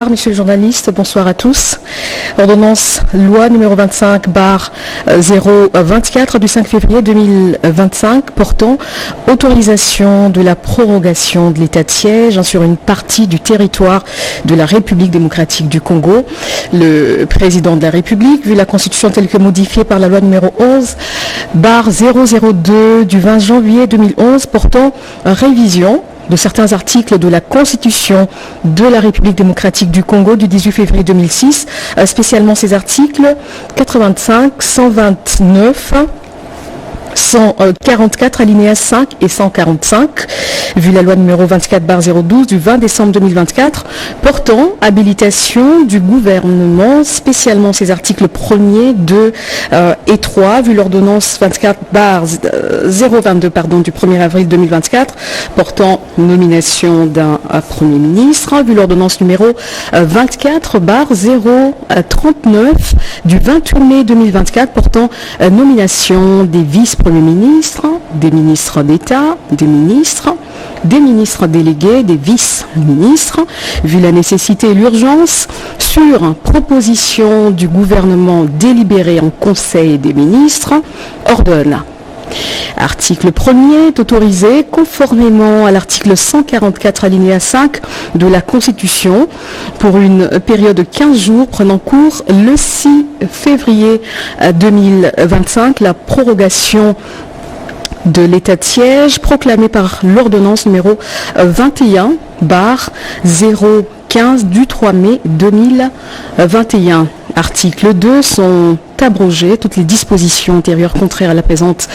Monsieur le journaliste, bonsoir à tous. Ordonnance loi numéro 25/024 du 5 février 2025 portant autorisation de la prorogation de l'état de siège sur une partie du territoire de la République démocratique du Congo. Le président de la République, vu la constitution telle que modifiée par la loi numéro 11/002 du 20 janvier 2011 portant révision de certains articles de la Constitution de la République démocratique du Congo du 18 février 2006, spécialement ces articles 85, 129, 144 alinéas 5 et 145, vu la loi numéro 24/012 du 20 décembre 2024, portant habilitation du gouvernement, spécialement ces articles 1er, 2 et 3, vu l'ordonnance 24/022 du 1er avril 2024, portant nomination d'un Premier ministre, vu l'ordonnance numéro 24/039 du 28 mai 2024, portant nomination des vice-premiers ministres, des ministres d'État, des ministres délégués, des vice-ministres, vu la nécessité et l'urgence, sur proposition du gouvernement délibéré en Conseil des ministres, ordonne. Article 1er est autorisé conformément à l'article 144 alinéa 5 de la Constitution pour une période de 15 jours prenant cours le 6 février 2025 la prorogation de l'état de siège proclamé par l'ordonnance numéro 21/015 du 3 mai 2021. Article 2 sont abrogées toutes les dispositions antérieures contraires à la présente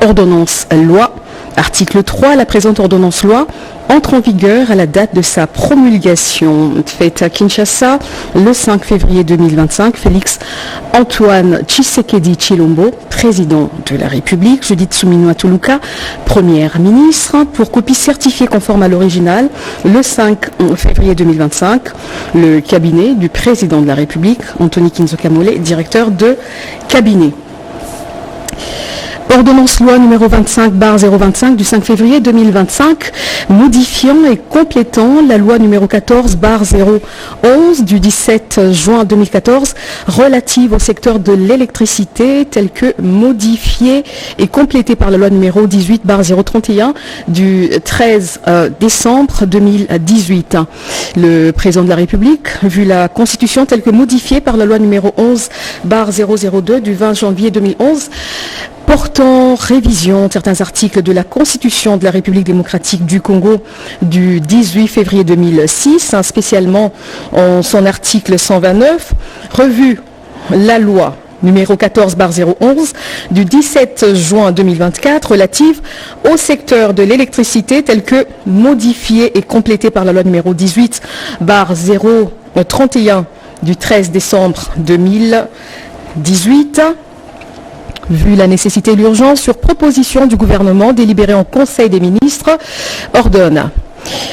ordonnance loi. Article 3, la présente ordonnance loi entre en vigueur à la date de sa promulgation, faite à Kinshasa le 5 février 2025. Félix Antoine Tshisekedi Tshilombo, président de la République, Judith Suminwa Tuluka, première ministre, pour copie certifiée conforme à l'original le 5 février 2025. Le cabinet du président de la République, Anthony Kinzo Kamole, directeur de cabinet. Ordonnance loi numéro 25/025 du 5 février 2025, modifiant et complétant la loi numéro 14/011 du 17 juin 2014 relative au secteur de l'électricité, telle que modifiée et complétée par la loi numéro 18/031 du 13 décembre 2018. Le président de la République, vu la Constitution telle que modifiée par la loi numéro 11/002 du 20 janvier 2011, portant révision de certains articles de la Constitution de la République démocratique du Congo du 18 février 2006, spécialement en son article 129, revue la loi numéro 14/011 du 17 juin 2024 relative au secteur de l'électricité tel que modifiée et complétée par la loi numéro 18/031 du 13 décembre 2018. Vu la nécessité et l'urgence, sur proposition du gouvernement délibéré en Conseil des ministres, ordonne.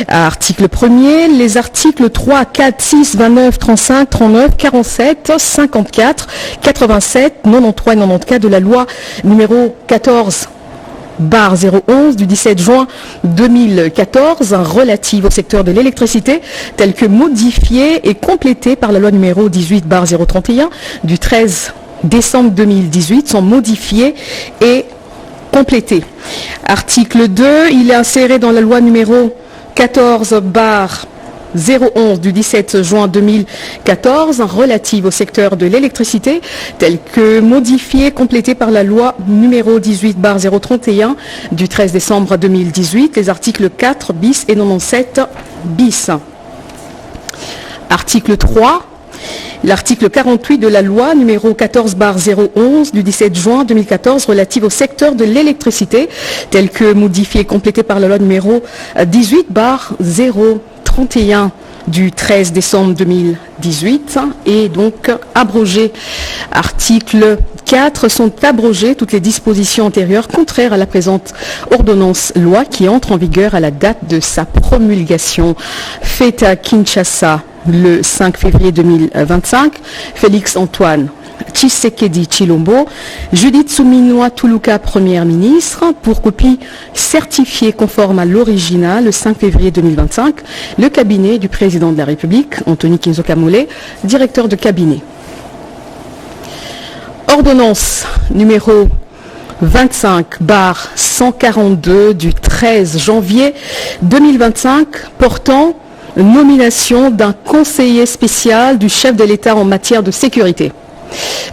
Article 1er, les articles 3, 4, 6, 29, 35, 39, 47, 54, 87, 93 et 94 de la loi numéro 14/011 du 17 juin 2014 relative au secteur de l'électricité telle que modifiée et complétée par la loi numéro 18/031 du 13 décembre 2018 sont modifiés et complétés. Article 2, il est inséré dans la loi numéro 14/011 du 17 juin 2014 relative au secteur de l'électricité tel que modifié et complété par la loi numéro 18/031 du 13 décembre 2018, les articles 4 bis et 97 bis. Article 3, l'article 48 de la loi numéro 14/011 du 17 juin 2014 relative au secteur de l'électricité, tel que modifié et complété par la loi numéro 18/031 du 13 décembre 2018 et donc abrogé. Article 4 sont abrogées toutes les dispositions antérieures contraires à la présente ordonnance loi qui entre en vigueur à la date de sa promulgation, faite à Kinshasa le 5 février 2025. Félix Antoine Tshisekedi Tshilombo, Judith Suminwa Tuluka, première ministre, pour copie certifiée conforme à l'original le 5 février 2025, le cabinet du président de la République, Anthony Kinzoka Mollé, directeur de cabinet. Ordonnance numéro 25/142 du 13 janvier 2025 portant nomination d'un conseiller spécial du chef de l'État en matière de sécurité.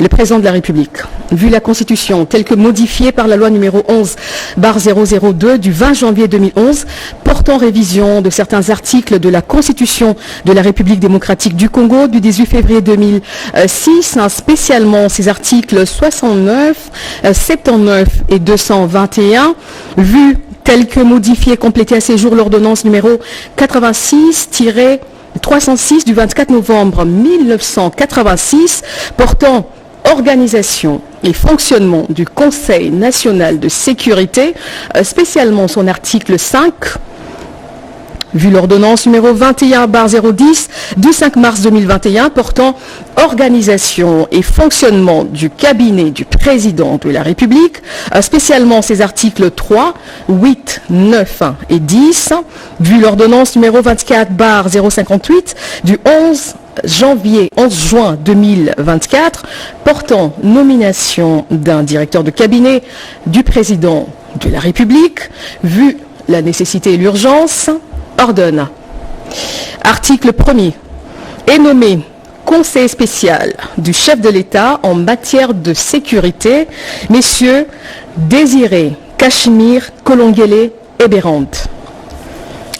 Le président de la République, vu la Constitution telle que modifiée par la loi numéro 11/002 du 20 janvier 2011 portant révision de certains articles de la Constitution de la République démocratique du Congo du 18 février 2006, spécialement ces articles 69, 79 et 221, vu tel que modifié et complété à ces jours l'ordonnance numéro 86-306 du 24 novembre 1986 portant organisation et fonctionnement du Conseil national de sécurité, spécialement son article 5, vu l'ordonnance numéro 21/010 du 5 mars 2021 portant organisation et fonctionnement du cabinet du président de la République, spécialement ses articles 3, 8, 9 et 10, vu l'ordonnance numéro 24/058 du 11 juin 2024 portant nomination d'un directeur de cabinet du président de la République, vu la nécessité et l'urgence, ordonne. Article 1er. Est nommé conseiller spécial du chef de l'État en matière de sécurité, messieurs Désiré Cachemire Kolongele et Bérande.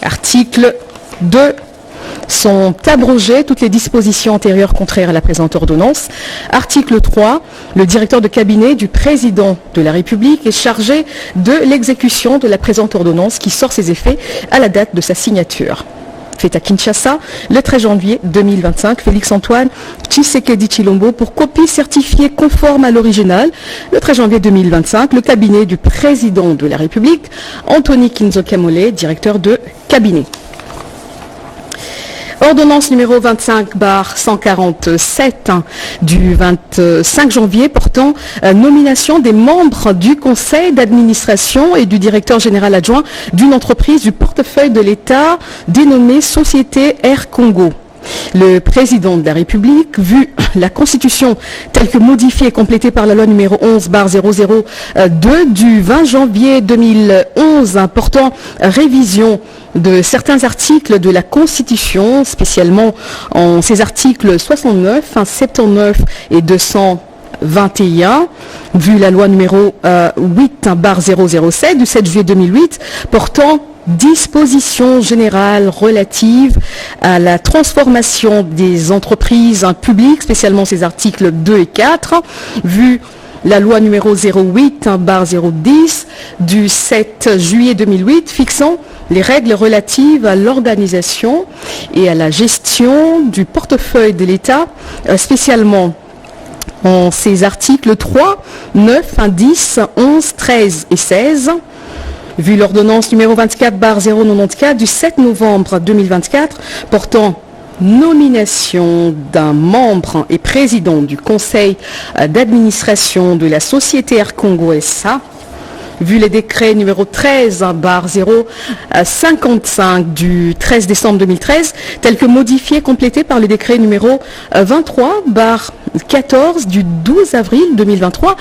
Article 2. Sont abrogées toutes les dispositions antérieures contraires à la présente ordonnance. Article 3. Le directeur de cabinet du président de la République est chargé de l'exécution de la présente ordonnance qui sort ses effets à la date de sa signature. Fait à Kinshasa, le 13 janvier 2025, Félix-Antoine Tshisekedi Tshilombo pour copie certifiée conforme à l'original. Le 13 janvier 2025, le cabinet du président de la République, Anthony Kinzoka Mollé, directeur de cabinet. Ordonnance numéro 25/147 du 25 janvier portant nomination des membres du conseil d'administration et du directeur général adjoint d'une entreprise du portefeuille de l'État dénommée Société Air Congo. Le président de la République, vu la Constitution telle que modifiée et complétée par la loi numéro 11/002 du 20 janvier 2011 portant révision de certains articles de la Constitution, spécialement en ces articles 69, 79 et 221, vu la loi numéro 8/007 du 7 juillet 2008 portant dispositions générales relatives à la transformation des entreprises publiques, spécialement ces articles 2 et 4, vu la loi numéro 08/010 du 7 juillet 2008 fixant les règles relatives à l'organisation et à la gestion du portefeuille de l'État, spécialement en ces articles 3, 9, 10, 11, 13 et 16, vu l'ordonnance numéro 24/094 du 7 novembre 2024 portant nomination d'un membre et président du conseil d'administration de la Société Air Congo SA, vu les décrets numéro 13/055 du 13 décembre 2013, tels que modifiés et complétés par le décret numéro 23/14 du 12 avril 2023,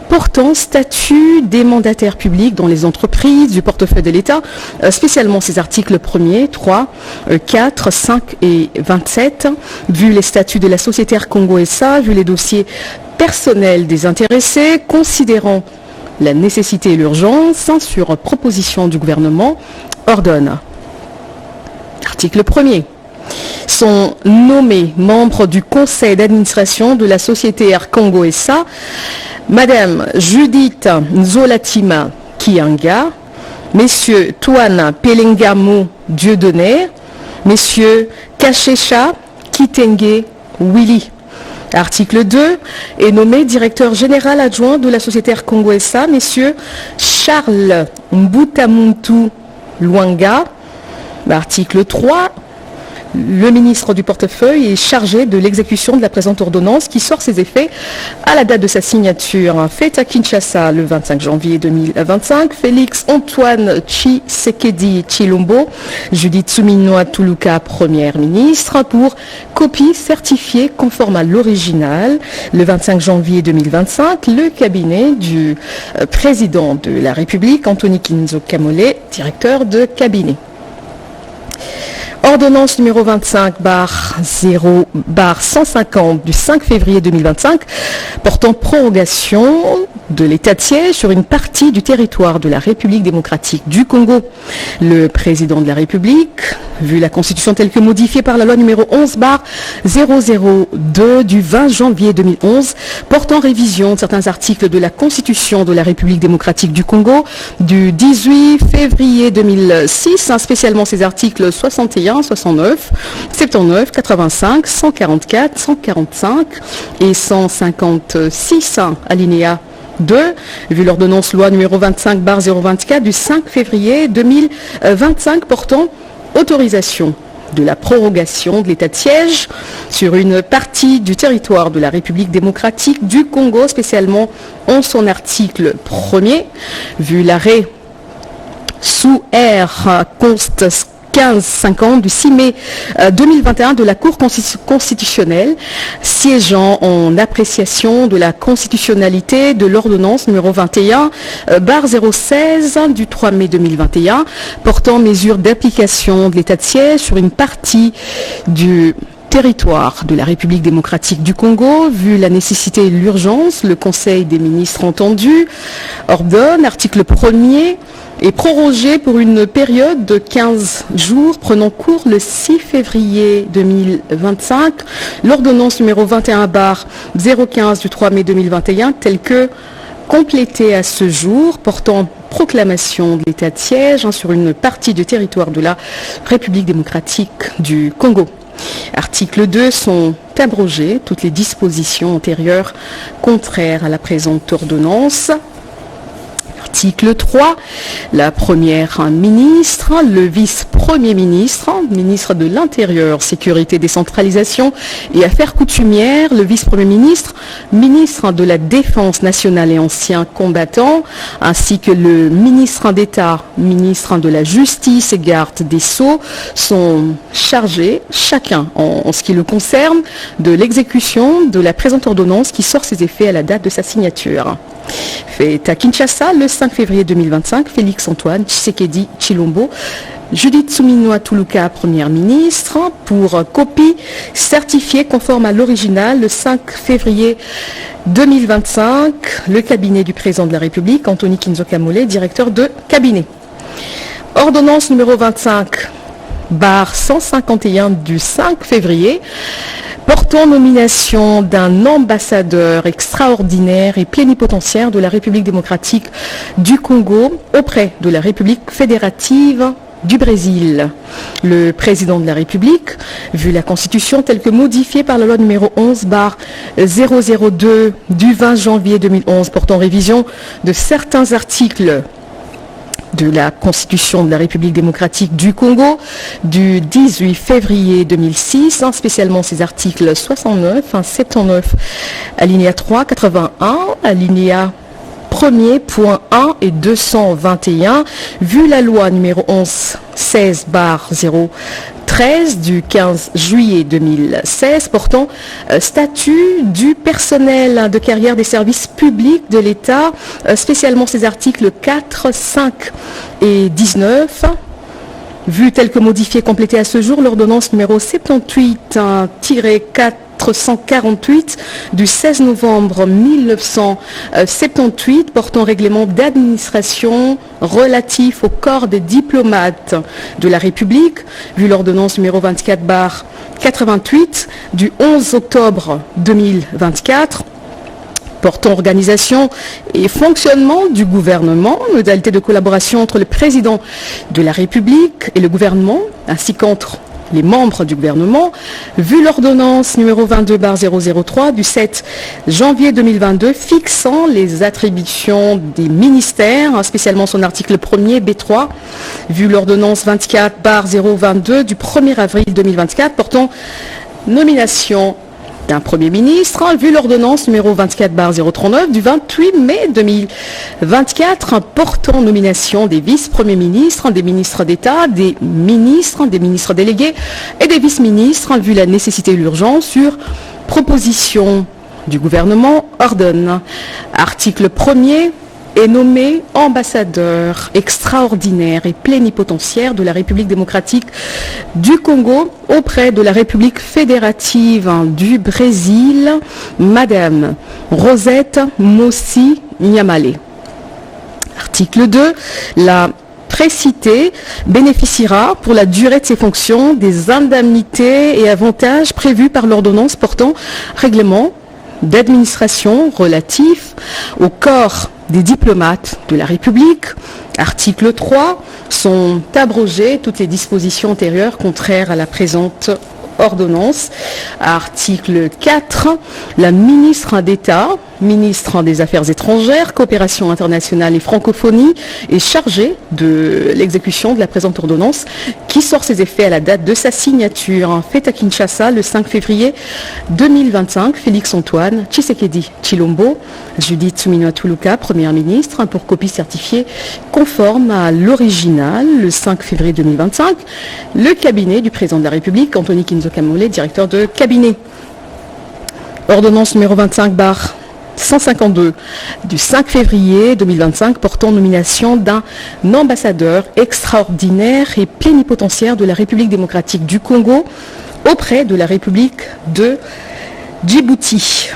portant statut des mandataires publics dans les entreprises du portefeuille de l'État, spécialement ces articles 1er, 3, 4, 5 et 27, vu les statuts de la Société Air Congo SA, vu les dossiers personnels des intéressés, considérant la nécessité et l'urgence, sur proposition du gouvernement, ordonne. Article 1er. Sont nommés membres du conseil d'administration de la Société Air Congo SA Madame Judith Nzolatima Kianga, Messieurs Touana Pelengamo Dieudonné, Messieurs Kachecha Kitenge Willy. Article 2 est nommé directeur général adjoint de la Société Air Congo SA, Messieurs Charles Mbutamuntu Luanga. Article 3, Le ministre du portefeuille est chargé de l'exécution de la présente ordonnance qui sort ses effets à la date de sa signature. Faite à Kinshasa le 25 janvier 2025, Félix Antoine Tshisekedi Tshilombo, Judith Suminwa Tuluka, première ministre, pour copie certifiée conforme à l'original. Le 25 janvier 2025, le cabinet du président de la République, Anthony Kinzo Kamole, directeur de cabinet. Ordonnance numéro 25/0/150 du 5 février 2025 portant prorogation de l'état de siège sur une partie du territoire de la République démocratique du Congo. Le président de la République, vu la Constitution telle que modifiée par la loi numéro 11/002 du 20 janvier 2011 portant révision de certains articles de la Constitution de la République démocratique du Congo du 18 février 2006, spécialement ses articles 61, 69, 79, 85, 144, 145 et 156 alinéa 2, vu l'ordonnance loi numéro 25/024 du 5 février 2025 portant autorisation de la prorogation de l'état de siège sur une partie du territoire de la République démocratique du Congo, spécialement en son article 1er, vu l'arrêt sous R const 1550 du 6 mai 2021 de la Cour constitutionnelle, siégeant en appréciation de la constitutionnalité de l'ordonnance numéro 21/016 du 3 mai 2021 portant mesures d'application de l'état de siège sur une partie du territoire de la République démocratique du Congo, vu la nécessité et l'urgence, le Conseil des ministres entendu ordonne, article 1er, est prorogé pour une période de 15 jours prenant cours le 6 février 2025, l'ordonnance numéro 21/015 du 3 mai 2021 telle que complétée à ce jour portant proclamation de l'état de siège sur une partie du territoire de la République démocratique du Congo. Article 2 sont abrogées toutes les dispositions antérieures contraires à la présente ordonnance. Article 3, la première ministre, le vice-premier ministre, ministre de l'Intérieur, Sécurité, Décentralisation et Affaires coutumières, le vice-premier ministre, ministre de la Défense nationale et anciens combattants, ainsi que le ministre d'État, ministre de la Justice et garde des Sceaux sont chargés, chacun en ce qui le concerne, de l'exécution de la présente ordonnance qui sort ses effets à la date de sa signature. Fait à Kinshasa le 5 février 2025, Félix Antoine Tshisekedi Tshilombo, Judith Suminwa Tuluka, première ministre, pour copie certifiée conforme à l'original le 5 février 2025, le cabinet du président de la République, Anthony Kinzo Kamole, directeur de cabinet. Ordonnance numéro 25/151 du 5 février, portant nomination d'un ambassadeur extraordinaire et plénipotentiaire de la République démocratique du Congo auprès de la République fédérative du Brésil. Le président de la République, vu la Constitution telle que modifiée par la loi numéro 11/002 du 20 janvier 2011 portant révision de certains articles de la Constitution de la République démocratique du Congo du 18 février 2006, spécialement ses articles 69, 79, alinéa 3, 81, alinéa 1er, point 1 et 221, vu la loi numéro 11/16/013 du 15 juillet 2016 portant statut du personnel de carrière des services publics de l'État, spécialement ses articles 4, 5 et 19, vu tel que modifié complété à ce jour l'ordonnance numéro 78-448 du 16 novembre 1978 portant règlement d'administration relatif au corps des diplomates de la République, vu l'ordonnance numéro 24/88 du 11 octobre 2024 portant organisation et fonctionnement du gouvernement, modalité de collaboration entre le président de la République et le gouvernement, ainsi qu'entre les membres du gouvernement, vu l'ordonnance numéro 22/003 du 7 janvier 2022 fixant les attributions des ministères, spécialement son article 1er B3, vu l'ordonnance 24/022 du 1er avril 2024 portant nomination d'un Premier ministre, vu l'ordonnance numéro 24/039 du 28 mai 2024 portant nomination des vice-premiers ministres, des ministres d'État, des ministres délégués et des vice-ministres, vu la nécessité et l'urgence, sur proposition du gouvernement, ordonne. Article 1er est nommé ambassadeur extraordinaire et plénipotentiaire de la République démocratique du Congo auprès de la République fédérative du Brésil, Madame Rosette Mossi Nyamale. Article 2, la précitée bénéficiera pour la durée de ses fonctions des indemnités et avantages prévus par l'ordonnance portant règlement d'administration relatif au corps des diplomates de la République. Article 3, sont abrogées toutes les dispositions antérieures contraires à la présente ordonnance. Article 4, la ministre d'État, ministre des Affaires étrangères, coopération internationale et francophonie est chargée de l'exécution de la présente ordonnance qui sort ses effets à la date de sa signature. Faite à Kinshasa le 5 février 2025, Félix Antoine Tshisekedi Tshilombo, Judith Suminwa Tuluka, première ministre, pour copie certifiée conforme à l'original le 5 février 2025. Le cabinet du président de la République, Anthony Kinzo Kamole, directeur de cabinet. Ordonnance numéro 25/152 du 5 février 2025 portant nomination d'un ambassadeur extraordinaire et plénipotentiaire de la République démocratique du Congo auprès de la République de Djibouti.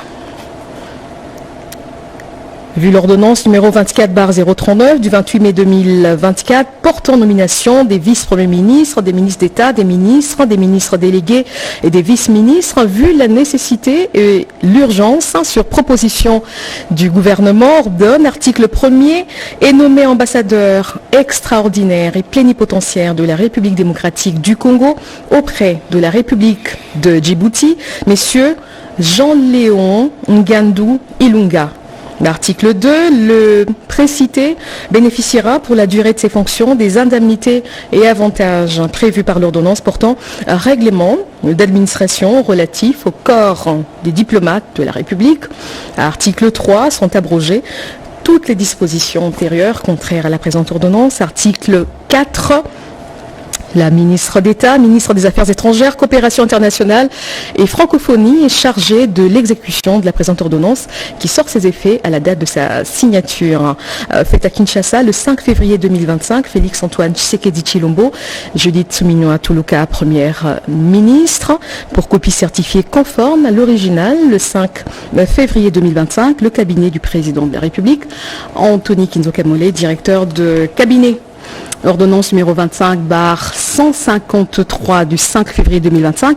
Vu l'ordonnance numéro 24/039 du 28 mai 2024 portant nomination des vice-premiers ministres, des ministres d'État, des ministres délégués et des vice-ministres, vu la nécessité et l'urgence, sur proposition du gouvernement, ordonne, article 1er, est nommé ambassadeur extraordinaire et plénipotentiaire de la République démocratique du Congo auprès de la République de Djibouti, messieurs Jean-Léon Ngandou Ilunga. L'article 2, le précité bénéficiera pour la durée de ses fonctions des indemnités et avantages prévus par l'ordonnance portant un règlement d'administration relatif au corps des diplomates de la République. Article 3, sont abrogées toutes les dispositions antérieures contraires à la présente ordonnance. Article 4, la ministre d'État, ministre des Affaires étrangères, coopération internationale et francophonie est chargée de l'exécution de la présente ordonnance qui sort ses effets à la date de sa signature. Faite à Kinshasa le 5 février 2025, Félix Antoine Tshisekedi Tshilombo, Judith Suminwa Tuluka, première ministre, pour copie certifiée conforme à l'original le 5 février 2025, le cabinet du président de la République, Anthony Kinzo Kamole, directeur de cabinet. Ordonnance numéro 25/153 du 5 février 2025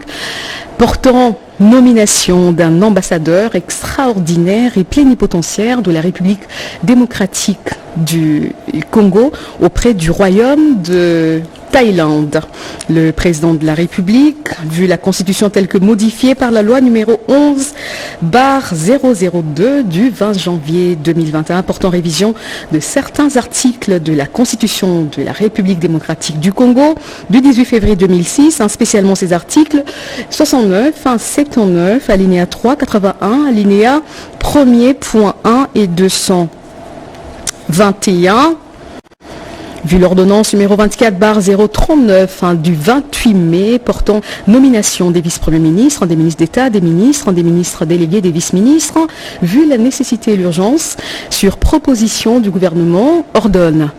portant nomination d'un ambassadeur extraordinaire et plénipotentiaire de la République démocratique du Congo auprès du Royaume de Thaïlande. Le président de la République, vu la Constitution telle que modifiée par la loi numéro 11/002 du 20 janvier 2021 portant révision de certains articles de la Constitution de la République démocratique du Congo du 18 février 2006, spécialement ces articles 69, 79, alinéa 3, 81, alinéa 1er, point 1 et 221. Vu l'ordonnance numéro 24/039 du 28 mai portant nomination des vice-premiers ministres, des ministres d'État, des ministres délégués, des vice-ministres, vu la nécessité et l'urgence, sur proposition du gouvernement, ordonne.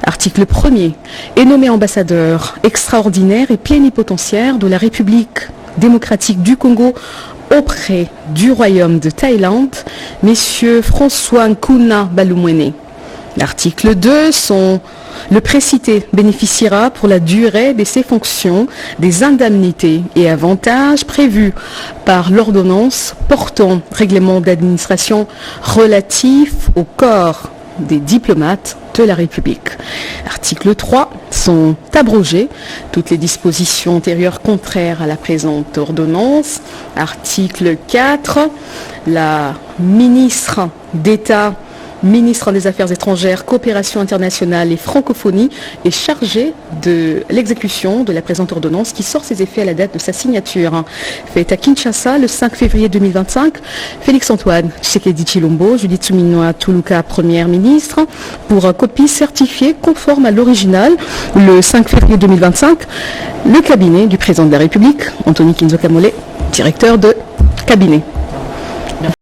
Article 1er, est nommé ambassadeur extraordinaire et plénipotentiaire de la République démocratique du Congo auprès du Royaume de Thaïlande, messieurs François Nkuna Balumwene. L'article 2, le précité bénéficiera pour la durée de ses fonctions des indemnités et avantages prévus par l'ordonnance portant règlement d'administration relatif au corps des diplomates de la République. Article 3, sont abrogées toutes les dispositions antérieures contraires à la présente ordonnance. Article 4, la ministre d'État, ministre des Affaires étrangères, coopération internationale et francophonie est chargée de l'exécution de la présente ordonnance qui sort ses effets à la date de sa signature. Fait à Kinshasa le 5 février 2025, Félix-Antoine Tshisekedi Tshilombo, Judith Suminwa Tuluka, première ministre, pour copie certifiée conforme à l'original. Le 5 février 2025, le cabinet du président de la République, Anthony Kinzo Kamole, directeur de cabinet.